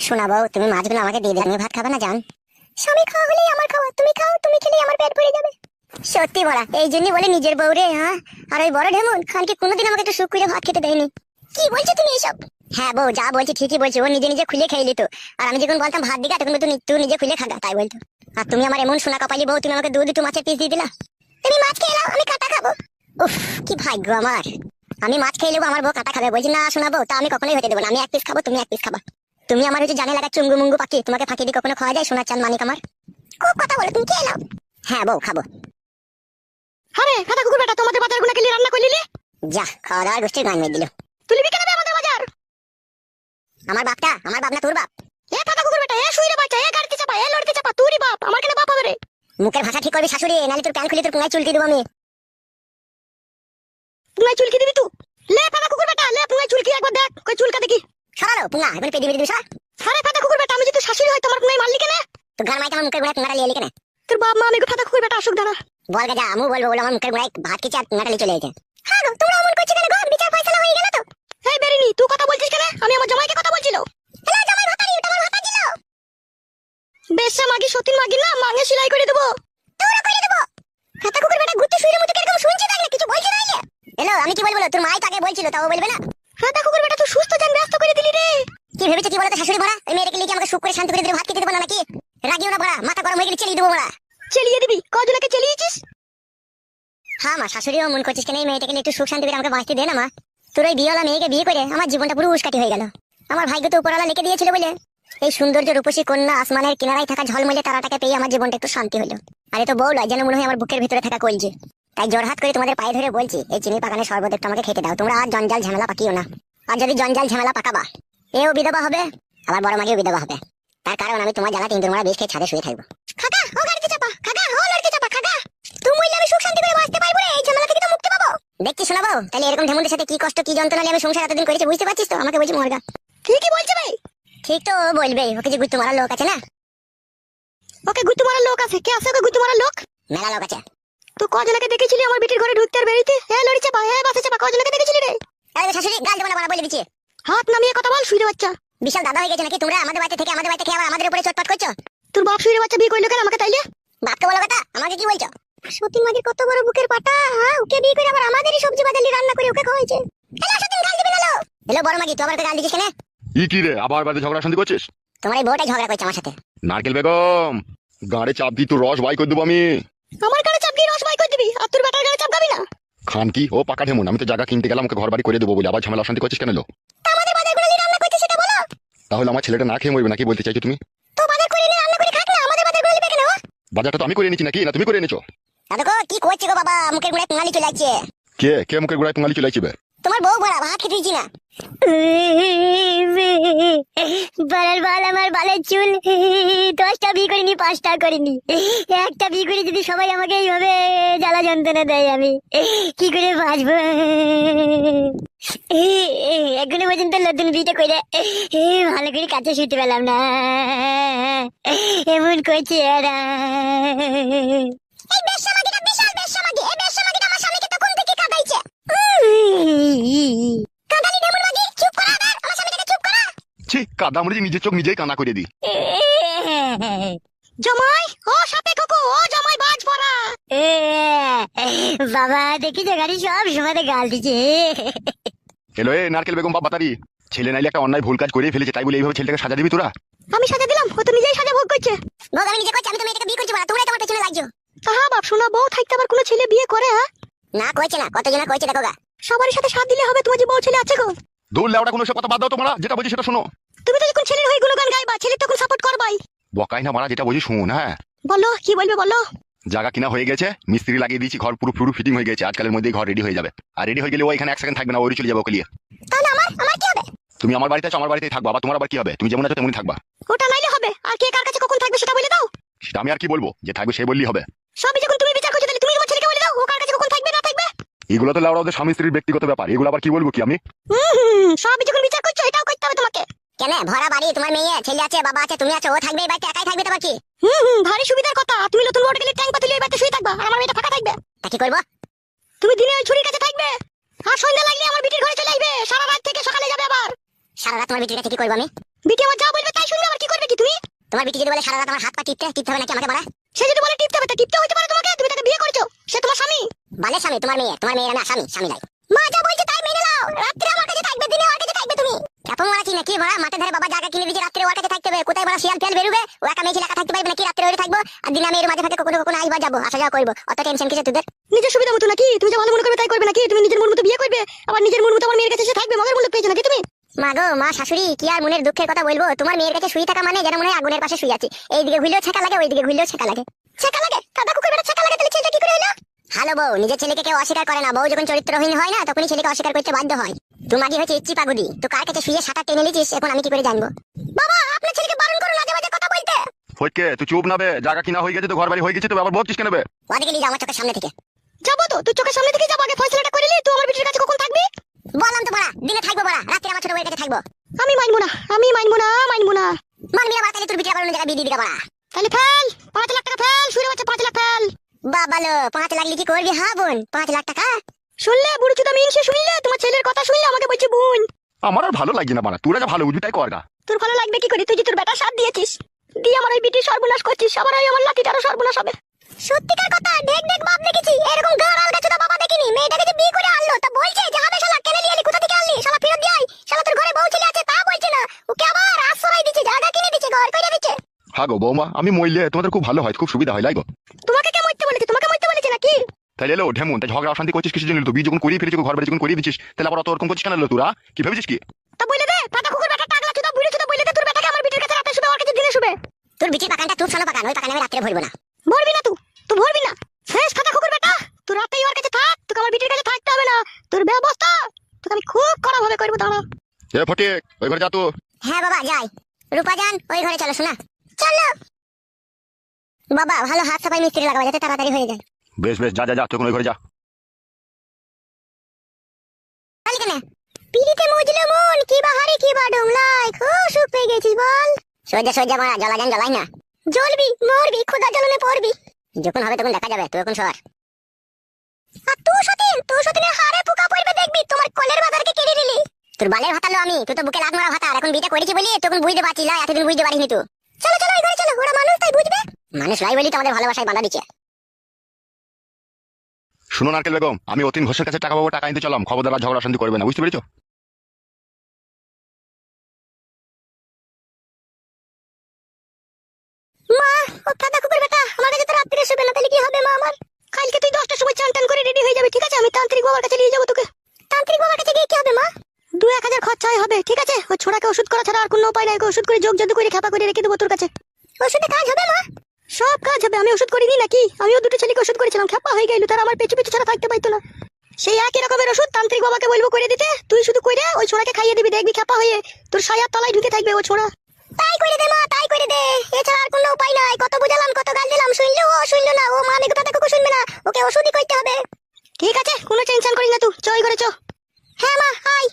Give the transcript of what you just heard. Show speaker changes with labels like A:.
A: শোনাবো, তুমি মাছগুলো আমাকে দিয়ে দিলে, আমি ভাত খাবে না জান? স্বামী খাওয়া হলেই আমার খাওয়া, তুমি খাও, তুমি খেলেই আমার পেট ভরে যাবে। সত্যি বলা, এই জন্যই বলে নিজের বউ রে। হ্যাঁ, আর ওই বড় ঢেমুন খানকে কোনোদিন আমাকে একটু সুখ করে ভাত খেতে দেয়নি। কি বলছো তুমি এসব? হ্যাঁ বউ, যা বলছি ঠিকই বলছি। ও নিজে নিজে খুলে খেয়ে নিত, আর আমি যখন বলতাম ভাত দিগা, তখন তুই নিজে খুলে খাগা, তাই বলতো। আর তুমি আমার এমন সোনা কপালি বউ, তুমি আমাকে দুটো মাছের পিস দিয়ে দিলা। তুমি মাছ খেয়ে নাও, আমি কাঁটা খাবো। উফ, কি ভাগ্য আমার। আমি মাছ খেয়ে নেবো, আমার বউ কাঁটা খাবে। বলছি না শোনাবো, তা আমি কখনোই হতে দেবো না। আমি এক পিস খাবো, তুমি এক পিস খাবা। তুমি আমার হচ্ছে জানে লাগা চুঙ্গু মুঙ্গু পাখি, তোমাকে ফাঁকি দিয়ে কখনো খাওয়া যায়? সোনার চাঁদ মানিক আমার। খুব কথা বলো, তুমি খেয়ে নাও। হ্যাঁ বউ, খাবো।
B: আরে ফাটা কুকুর বেটা, তোমাদের বাজার গুলো কেলি রান্না করলি?
A: যা, খাওয়া দাওয়ার গোষ্ঠীর গান মেয়ে দিল।
B: তুই বিকে নেবে আমাদের বাজার?
A: আমার বাপটা, আমার বাপ না তোর বাপ?
B: এ ফাটা কুকুর বেটা, এ শুইরে বাচ্চা, এ গাড়িতে চাপা, এ লড়তে চাপা, তুই বাপ, আমার কেন বাপ হবে রে?
A: মুখের ভাষা ঠিক করবি শাশুড়ি, নালে তোর প্যান খুলে তোর পুঙ্গায় চুলকে দেবো আমি।
B: পুঙ্গায় চুলকি দিবি তুই? লে ফাটা কুকুর বেটা, লে পুঙ্গায় চুলকি একবার দেখ, কই চুলকা দেখি।
A: সরালো পুঙ্গা, এখন পেদি মেরে দিবি সরা।
B: আরে ফাটা কুকুর বেটা, আমি যদি শাশুড়ি হয় তোমার পুঙ্গায় মারলি কেন?
A: তো গান মাইতে আমার মুখের গোড়ায় পুঙ্গাটা লিয়ে কেন?
B: তোর বাপ মা আমি ফাটা কুকুর বেটা অসুখ দাঁড়া।
A: বল গা, যা আমু বলবো বলে আমার মুখের গোড়ায় ভাত খেয়েছে আর পুঙ্গাটা লিয়ে চলে গেছে। হ্যাঁ গো, তোমরা অমন করছো কেন গো? বিচার ফয়সালা হয়ে গেল তো?
B: এই বেরিনি, তুই কথা বলছিস কেন? আমি আমার জামাইকে কথা বলছিল।
A: হ্যালো জামাই ভাতারি, ওটা আমার ভাতা ছিল।
B: বেশা মাগি সতীন মাগি না, মাঙে সেলাই করে দেবো।
A: তোরা করে দেবো। ফাটা কুকুর বেটা গুত্তি শুইরে মতো কিরকম শুনছি, তাহলে কিছু বলছি না। হ্যালো, আমি কি বলবো? তোর মাই তাকে বলছিল, তাও বলবে না?
B: ফাটা কুকুর বেটা, তুই সুস্থ জান ব্যস্ত করে দিলি রে।
A: কি ভেবেছে কি বলতো শাশুড়ি ভরা? ওই মেয়েটাকে লিখে আমাকে সুখ করে শান্তি করে দিলে ভাত খেতে দেবো না নাকি? রাগিও না ভরা, মাথা গরম হয়ে গেলে চেলিয়ে দেবো ভরা।
B: চেলিয়ে দিবি? কজনকে চেলিয়েছিস?
A: হ্যাঁ মা, শাশুড়িও মন করছিস কেন এই মেয়েটাকে একটু সুখ শান্তি করে আমাকে বাঁচতে দে না মা। তোর ওই বিয়েওয়ালা মেয়েকে বিয়ে করে আমার জীবনটা পুরো উস্কাটি হয়ে গেল। আমার ভাগ্য তো উপরওয়ালা লিখে দিয়েছিল বলে এই সৌন্দর্য রূপসী কন্যা আসমানের কিনারায় থাকা ঝলমলে তারাটাকে পেয়ে আমার জীবনটা একটু শান্তি হলো। আর এ তো বউ লয়, যেন মনে হয় আমার বুকের ভিতরে থাকা কলজি। তাই জোরহাত করে তোমাদের পায়ে ধরে বলছি, এই চিনি পাকানের শরবত একটু আমাকে খেতে দাও। তোমরা আর জঞ্জাল ঝামেলা পাকিও না। আর যদি জঞ্জাল ঝামেলা পাকাবা, এও বিধবা হবে, আবার বড় মাগিও বিধবা হবে। তার কারণ আমি তোমার জ্বালা তিন মারা বেশ খেয়ে ছাদে শুয়ে থাকবো। খাগা ও গাড়িতে চাপা, খাগা ও লড়তে চাপা, খাগা তুমি বললে আমি সুখ শান্তি করে বাঁচতে পারবো রে? এই ঝামেলা থেকে তো মুক্তি পাবো। দেখছি শোনাবো, তাহলে এরকম ঢেমুনের সাথে কি কষ্ট কি যন্ত্রণা নিয়ে আমি সংসার এতদিন করেছি বুঝতে পারছিস তো? আমাকে বলছি মরগা।
B: ঠিকই বলছে ভাই।
A: ঠিক তো বলবেই, ওকে যে গুত্তু মারার লোক আছে না?
B: ওকে গুত্তু মারার লোক আছে? কে আছে ওকে গুত্তু মারার লোক?
A: মেলা লোক আছে।
B: তুই কজনকে দেখেছিলি আমার বিটির ঘরে ঢুকতে আর বেরিতে? হ্যাঁ লড়ি চাপা, হ্যাঁ বাসে চাপা, কজনকে দেখেছিলি রে?
A: আরে শাশুড়ি গাল দেবো না, বলে দিচ্ছি।
B: হাত নামিয়ে কথা বল, শুইরে বাচ্চা।
A: বিশাল দাদা হয়ে গেছে নাকি তোমরা? আমাদের বাড়িতে থেকে আমাদের বাড়িতে খেয়ে আবার আমাদের উপরে চটপট করছো।
B: তোর বাপ শুইরে বাচ্চা বিয়ে করলো কেন আমাকে তাইলে?
A: বাপকে বলো কথা, আমাকে কি বলছো? সতীন মাঝির কত বড় বুকের পাটা। হ্যাঁ, ওকে বিয়ে করে আবার আমাদেরই সবজি বাজালি রান্না করে ওকে খাওয়াইছে। হ্যালো সতীন, গাল দিবি না লো। হ্যালো বড় মাগি, তুই আবার গাল দিছিস কেন?
C: কি রে, আবার বাড়িতে ঝগড়া শান্তি করছিস?
A: তোমার এই বউটাই ঝগড়া করছে আমার সাথে।
C: নারকেল বেগম, গাড়ি চাপ দি, তোর রস বাই করে দেবো আমি।
B: আমার গাড়ি চাপ দিয়ে রস বাই করে দিবি, আর তোর বেটার গাড়ি চাপ গাবি না?
C: খান কি ও পাকা ঢেমুন, আমি তো জায়গা কিনতে গেলাম ওকে ঘর বাড়ি করে দেবো বলে, আবার ঝামেলা অশান্তি করছিস কেন লো?
A: তা আমাদের বাজারগুলো নিয়ে রান্না করছে সেটা বলো।
C: তাহলে আমার ছেলেটা না খেয়ে মরবে নাকি বলতে চাইছো তুমি?
A: তো বাজার করে নিয়ে রান্না করে খাক না, আমাদের বাজারগুলো নিবে কেন?
C: বাজারটা তো আমি করে নিচ্ছি নাকি, না তুমি করে এনেছো?
A: দাদু গো, কি করছে গো বাবা? মুখের গোড়ায় পুঙ্গালি চলে যাচ্ছে।
C: কে কে মুখের গোড়ায় পুঙ্গালি চলে আসবে?
A: তোমার বউ ভরা, ভাত খেতে দিচ্ছি না। বালার বাল, আমার বালের চুল। 10টা বিয়ে করিনি, 5টা করিনি। একটা বিয়ে করে যদি সবাই আমাকে এইভাবে জ্বালা যন্ত্রণা দেয়, আমি কি করে বাঁচবো? এখনো পর্যন্ত নতুন বিয়েটা করে ভালো করে কাছে শুতে পেলাম না। এমন করছে এরা। এই বেশ্যামাগিটা বিশাল বেশ্যামাগি। এই বেশ্যামাগিটা আমার স্বামীকে তখন থেকে কাঁদাইছে। কাঁদালি ঢেমুর মাগি, চুপ করা আবার, আমার স্বামীটাকে চুপ করা।
C: ছি, কাদা মরে নিজের চোখ নিজেই কানা করে দি।
B: জামাই ও সাপে কুকু, ও জামাই বাজ পড়া।
A: বাবা দেখি যে গাড়ি সব সময় গাল দিচ্ছে।
C: এলো এ নারকেল বেগম বাপ বাতারি, ছেলে নাইলে একটা অন্যায় ভুল কাজ করে ফেলেছে, তাই বলে এইভাবে ছেলেটাকে সাজা দিবি তোরা?
B: আমি সাজা দিলাম, ও তো নিজেই সাজা ভোগ করছে।
A: ভোগ আমি নিজে করছি, আমি তো মেয়েটাকে বিয়ে করছি বলা, তোমরাই তোমার পেছনে লাগছো।
B: তাহা বাপ শোনা, বউ থাকতে আবার কোনো ছেলে বিয়ে করে? হ্যাঁ
A: না কইছে না, কতজনা কইছে দেখো গা।
B: সবারই সাথে সাথ দিলে হবে? তোমার যে বউ ছেলে আছে গো।
C: দূর লেওড়া, কোনো সব কথা বাদ দাও তোমরা, যেটা বলছি সেটা শোনো।
B: তুমি তো যখন ছেলের হয়ে গুণগান গাইবা, ছেলে তখন সাপোর্ট করবাই।
C: বকাই না মারা, যেটা বলছি শোন। হ্যাঁ
B: বলো, কি বলবে বলো।
C: জায়গা কিনা হয়ে গেছে, মিস্ত্রি লাগিয়ে দিয়েছি, ঘর পুরো পুরো ফিটিং হয়ে গেছে, আজকালের মধ্যেই ঘর রেডি হয়ে যাবে। আর রেডি হয়ে গেলে ও এখানে 1 সেকেন্ড থাকবে না, ওরই চলে যাবে ওকে নিয়ে।
A: তাহলে আমার আমার কি হবে?
C: তুমি আমার বাড়িতে আছো, আমার বাড়িতেই থাকবা, আবার তোমার আবার কি হবে? তুমি যেমন আছো তেমনই থাকবা।
B: ওটা নাইলে হবে, আর কে কার কাছে কখন থাকবে সেটা বলে দাও।
C: সেটা আমি আর কি বলবো, যে থাকবে সে বললেই হবে।
B: সবই যখন তুমি বিচার করছো, তাহলে তুমি তোমার ছেলেকে বলে দাও ও কার কাছে কখন থাকবে না থাকবে।
C: এগুলো তো লেওড়া ওদের স্বামী স্ত্রীর ব্যক্তিগত ব্যাপার, এগুলো আবার কি বলবো কি আমি?
B: সবই যখন বিচার করছো, এটাও করতে হবে তোমাকে।
A: কেন ভরা বাড়ি, তোমার মেয়ে ছেলে আছে, বাবা আছে, তুমি আছো, ও থাকবে এই বাড়িতে, একাই থাকবে তো কি?
B: ভারী সুবিধার কথা। তুমি নতুন বড় গেলে ট্যাঙ্ক পাতিলে এই বাড়িতে শুয়ে থাকবা, আর আমার মেয়েটা ফাঁকা থাকবে।
A: তা কি করবো?
B: তুমি দিনে ওই ছুরির কাছে থাকবে, আর সন্ধ্যা লাগলে আমার বিটির ঘরে চলে আসবে, সারা রাত থেকে সকালে যাবে আবার।
A: সারা রাত তোমার বিটির কাছে কি করবো আমি?
B: বিটি আমার যা বলবে তাই কথাই শুনবে আবার কি করবে কি তুমি?
A: তোমার বিটি যদি বলে সারা রাত আমার হাত পা টিপতে হবে নাকি আমাকে বাড়া?
B: সে যদি বলে টিপতে হবে তা টিপতে হইতে পারে তোমাকে, তুমি তাকে বিয়ে করেছো, সে তোমার স্বামী।
A: বালের স্বামী তোমার মেয়ের না স্বামী নাই। মা যা বলছে তাই মেনে নাও, রাত্রে আমার কাছে থাকবে, দিনে ওর কাছে থাকবে তুমি। কেমন মারা কি নাকি বড়া, মাঠে ধারে বাবা জায়গা কিনে দিয়েছে, রাত্রে ওর কাছে থাকতে হবে। কোথায় বড়া শিয়াল ফেল বেরোবে, ও একা মেয়ে ছেলে একা থাকতে পারবে নাকি? রাত্রে ওরে থাকবো আর দিনে আমি এর মাঝে ফাঁকে কখনো কখনো আসবা যাবো, আসা যাওয়া করবো। অত টেনশন কিসে তোদের?
B: নিজের সুবিধা মতো নাকি? তুমি যা ভালো মনে করবে তাই করবে নাকি? তুমি নিজের মন মতো বিয়ে করবে, আবার নিজের মন মতো আমার মেয়ের কাছে সে থাকবে, মগের মূল্য পেয়েছো নাকি তুমি?
A: মা গো, মা শাশুড়ি, কি আর মনের দুঃখের কথা বলবো। তোমার মেয়ের কাছে শুয়ে থাকা মানে যেন মনে হয় আগুনের পাশে শুয়ে আছি। এইদিকে ঘুরলেও ছেঁকা লাগে, ওইদিকে ঘুরলেও ছেঁকা লাগে। ছেঁকা লাগে? কাদা কুকুর বেটা ছেঁকা লাগে, তাহলে ছেলেটা কি করে হলো? হ্যালো বউ, নিজের ছেলেকে কেউ অস্বীকার করে না। বউ যখন চরিত্রহীন হয় না তখনই ছেলেকে অস্বীকার করতে বাধ্য হয়। তোমার কি হয়েছে ইচ্ছি পাগুদি, তো কার কাছে শুয়ে সাঁতার টেনে নিয়েছিস, এখন আমি কি করে জানবো? বাবা, আপনার ছেলেকে বারণ করুন আজে বাজে কথা বলতে।
C: ফটকে তুই চুপ না বে, জায়গা কিনা হয়ে গেছে তো, ঘর বাড়ি হয়ে গেছে তো, আবার বলছিস কেন বে?
A: ওদিকে নিয়ে যাও আমার চোখের সামনে থেকে।
B: যাবো তো, তুই চোখের সামনে থেকে যাবো, আগে ফয়সালাটা করে নি। তুই আমার বিটির কাছে কখন থাকবি?
A: বললাম তো বড়া, দিনে থাকবো বড়া, রাত্রে আমার ছোট বউয়ের কাছে থাকবো।
B: আমি মানবো না, আমি মানবো না, মানবো না।
A: মানবি না বড়া, তাহলে তোর বিটির আবার অন্য জায়গায় বিয়ে দিয়ে দিবি বড়া।
B: তাহলে ফেল, 5 লাখ টাকা ফেল, শুনে বাচ্চা 5 লাখ ফেল।
A: বাবা লো, 5 লাখ কি করবি? হ্যাঁ বোন, 5 লাখ টাকা?
B: শুনলে বুড়ো চুদা মিনসে, শুনলে তোমার ছেলের কথা শুনলে আমাকে বলছে বোন।
C: আমার আর ভালো লাগছে না বাড়া, তোরা যা ভালো বুঝবি তাই কর গা।
B: তোর ভালো লাগবে কি করে? তুই যে তোর বেটা সাথ দিয়েছিস, দিয়ে আমার ওই বিটির সর্বনাশ করছিস, আবার ওই আমার লাঠিটারও সর্বনাশ হবে।
A: সত্যিকার কথা, দেখ দেখ বাপ দেখেছি, এরকম গাড়াল গাছটা বাবা দেখিনি। মেয়েটাকে যে বিয়ে করে আনলো তা বলছে যে হবে শালা, কেনে নিয়ে এলি, কোথা থেকে আনলি শালা, ফেরত দিয়ে আয় শালা, তোর ঘরে বউ ছেলে আছে তা বলছে না, ওকে আবার আশ্রয় দিচ্ছে, জায়গা কিনে দিচ্ছে, ঘর করে দিচ্ছে।
C: হ্যাঁ গো বৌমা, আমি মরলে তোমাদের খুব ভালো হয়, খুব সুবিধা হয় লাগো।
B: তোমাকে কে মরতে বলেছে? তোমাকে মরতে বলেছে নাকি?
C: তাই এলো ঢেমন, তাই ঝগড়া অশান্তি করছিস কিছু জন্য? তো বিয়ে যখন করিয়ে ফেলেছিস, ঘর বাড়ি যখন করিয়ে দিচ্ছিস, তাহলে আবার অত ওরকম করছিস কেন? তোরা কি ভেবেছিস কি?
B: তা বলে দে, পাটা কুকুর বেটা টাকলা চুদা বুড়ো চুদা, বলে দে তোর বেটাকে আমার বিটির কাছে রাতে শুবে, ওর কাছে দিনে শুবে।
A: তোর বিটির পাকানটা তুই শোনো পাকান, ওই পাকানে আমি রাত্রে ভরবো না।
B: ভরবি না তুই ভরবি না। শেষ পাটা কুকুর বেটা, তুই রাতেই ওর কাছে থাক, তোকে আমার বিটির কাছে থাকতে হবে না। তোর ব্যবস্থা তোকে আমি খুব কড়া ভাবে করবো, দাঁড়া।
C: এ ফটিক, ওই ঘরে যা তো।
A: হ্যাঁ বাবা যাই। রূপা জান, ওই ঘরে চলো শোনা। চলো বাবা, ভালো হাত সাফাই মিস্ত্রি লাগাবা যাতে তাড়াতাড়ি হয়ে যায়।
C: বেশ বেশ, যা যা যা, তুই ওই ঘরে যা।
A: তাহলে কেন পিড়িতে মজলো মন, কি বাহারে কি বা ডুমলাই, খুব সুখ পেয়ে গেছিস বল। সজ্জা মারা, জ্বলা যান জ্বলাই না। জ্বলবি মরবি, খোদা জ্বলনে পড়বি, যখন হবে তখন দেখা যাবে। তুই এখন সর। আর তুই সতীনের হাড়ে পোকা পড়বে দেখবি, তোমার কলের বাজারকে কেড়ে নিলি। তোর বালের ভাতালো আমি, তুই তো বুকে লাগ মারা ভাতা, এখন বিটা করেছি বলি তখন বুঝতে পারছিস, এতদিন বুঝতে পারিনি তুই। চলো চলো, ওই ঘরে চলো, ওরা মানুষ তাই বুঝবে। মানুষ লাই বলি তো আমাদের ভালোবাসায় বাঁধা দিচ্ছে।
C: শুনো নারকেল বেগম, আমি অতীন ঘোষের কাছে টাকা পাবো, টাকা নিতে চলাম, খবরদার আর ঝগড়া অশান্তি করবে না, বুঝতে পেরেছো?
A: মা, ও কাদা কুকুর বেটা আমার কাছে তো রাত্রে শুবে না, তাহলে কি হবে মা আমার?
B: কালকে তুই 10টার সময় চান টান করে রেডি হয়ে যাবে, ঠিক আছে? আমি তান্ত্রিক বাবার কাছে নিয়ে যাবো তোকে।
A: তান্ত্রিক বাবার কাছে গিয়ে কি হবে মা?
B: 2-1000 খরচাই হবে, ঠিক আছে? ওই ছোড়াকে ওষুধ করা ছাড়া আর কোনো উপায় নাই। ওকে ওষুধ করে যোগ জাদু করে খেপা করে রেখে দেবো তোর কাছে।
A: ওষুধে কাজ হবে মা?
B: সব কাজ হবে। আমি ওষুধ করিনি নাকি? আমিও দুটো ছেলেকে ওষুধ করেছিলাম, খেপা হয়ে গেল, তারা আমার পেছু পেছু ছাড়া থাকতে পারতো না। সেই একই রকমের ওষুধ তান্ত্রিক বাবাকে বলবো করে দিতে, তুই শুধু কইরে ওই ছোড়াকে খাইয়ে দিবি, দেখবি খেপা হয়ে তোর সায়ার তলায় ঢুকে থাকবে ও ছোড়া।
A: তাই করে দে মা, তাই করে দে, এছাড়া আর কোনো উপায় নাই। কত বুঝালাম, কত গাল দিলাম, শুনলো না। ও মা আমি কথা থেকে শুনবে না, ওকে ওষুধই করতে হবে।
B: ঠিক আছে, কোনো টেনশন করিস না, তুই চ ওই ঘরে চ।
A: হ্যাঁ মা, আয়।